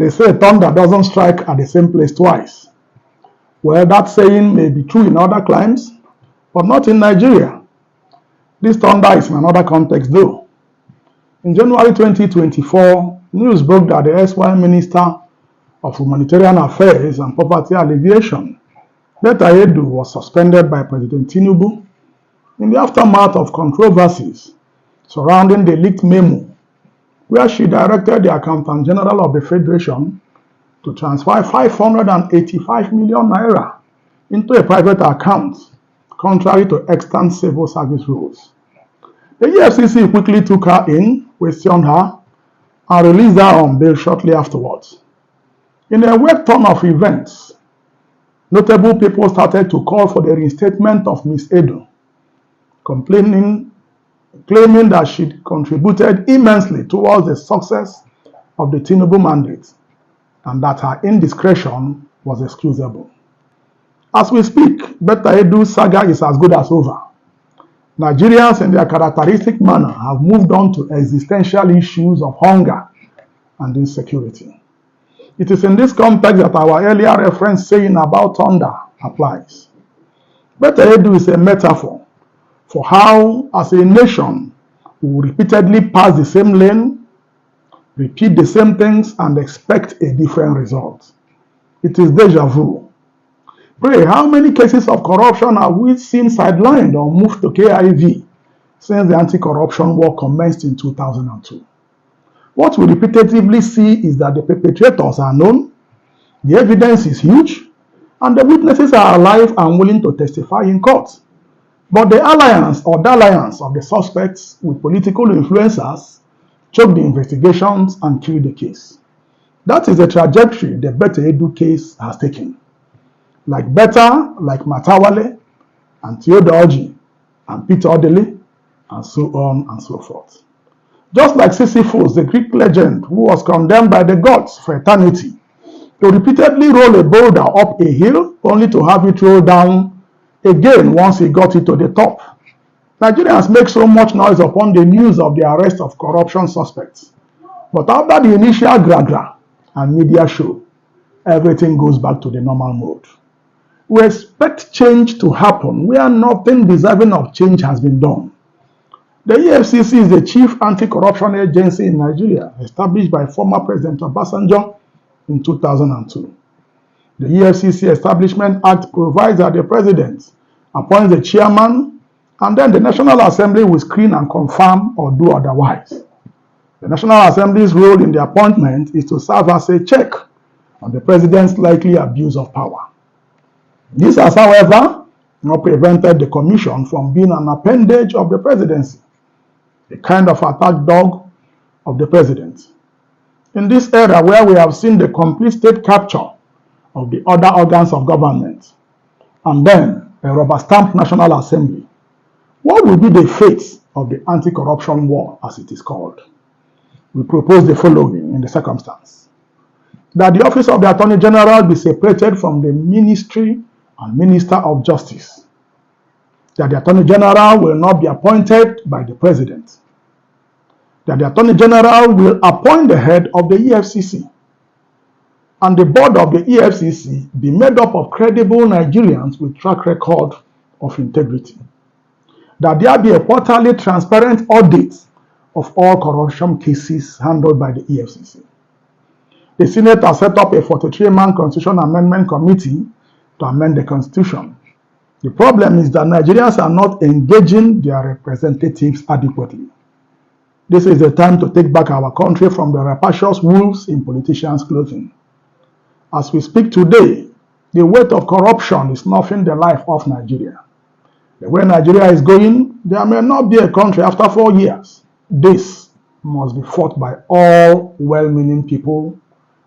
They say thunder doesn't strike at the same place twice. Well, that saying may be true in other climes, but not in Nigeria. This thunder is in another context though. In January 2024, news broke that the ex-Prime Minister of Humanitarian Affairs and Poverty Alleviation, Edu, was suspended by President Tinubu in the aftermath of controversies surrounding the leaked memo, where she directed the Accountant General of the Federation to transfer 585 million naira into a private account, contrary to extant civil service rules. The EFCC quickly took her in, questioned her, and released her on bail shortly afterwards. In a weird turn of events, notable people started to call for the reinstatement of Ms. Edu, claiming that she contributed immensely towards the success of the Tinubu mandate and that her indiscretion was excusable. As we speak, Edu's saga is as good as over. Nigerians in their characteristic manner have moved on to existential issues of hunger and insecurity. It is in this context that our earlier reference saying about thunder applies. Edu is a metaphor for how, as a nation, we will repeatedly pass the same lane, repeat the same things, and expect a different result. It is deja vu. Pray, how many cases of corruption have we seen sidelined or moved to KIV since the anti-corruption war commenced in 2002? What we repetitively see is that the perpetrators are known, the evidence is huge, and the witnesses are alive and willing to testify in court. But the alliance or dalliance of the suspects with political influencers choked the investigations and killed the case. That is the trajectory the Edu case has taken. Like Betta, like Matawale, and Theodoji, and Peter Odili, and so on and so forth. Just like Sisyphus, the Greek legend, who was condemned by the gods for eternity to repeatedly roll a boulder up a hill only to have it roll down again once he got it to the top. Nigerians make so much noise upon the news of the arrest of corruption suspects. But after the initial gra-gra and media show, everything goes back to the normal mode. We expect change to happen where nothing deserving of change has been done. The EFCC is the chief anti-corruption agency in Nigeria, established by former President Obasanjo in 2002. The EFCC Establishment Act provides that the President appoints the chairman, and then the National Assembly will screen and confirm or do otherwise. The National Assembly's role in the appointment is to serve as a check on the President's likely abuse of power. This has, however, not prevented the Commission from being an appendage of the Presidency, a kind of attack dog of the President. In this era where we have seen the complete state capture of the other organs of government, and then a rubber-stamped National Assembly, what will be the fate of the anti-corruption war, as it is called? We propose the following in the circumstance: that the office of the Attorney General be separated from the Ministry and Minister of Justice, that the Attorney General will not be appointed by the President, that the Attorney General will appoint the head of the EFCC, and the board of the EFCC be made up of credible Nigerians with track record of integrity, that there be a quarterly transparent audit of all corruption cases handled by the EFCC. The Senate has set up a 43-man Constitution Amendment Committee to amend the Constitution. The problem is that Nigerians are not engaging their representatives adequately. This is the time to take back our country from the rapacious wolves in politicians' clothing. As we speak today, the weight of corruption is snuffing the life of Nigeria. The way Nigeria is going, there may not be a country after 4 years. This must be fought by all well-meaning people,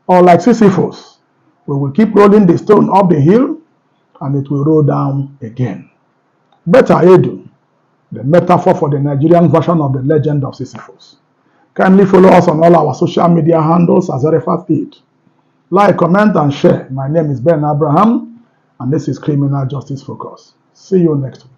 or like Sisyphus, we will keep rolling the stone up the hill and it will roll down again. Edu, the metaphor for the Nigerian version of the legend of Sisyphus. Kindly follow us on all our social media handles as Arefat8. Like, comment, and share. My name is Ben Abraham, and this is Criminal Justice Focus. See you next week.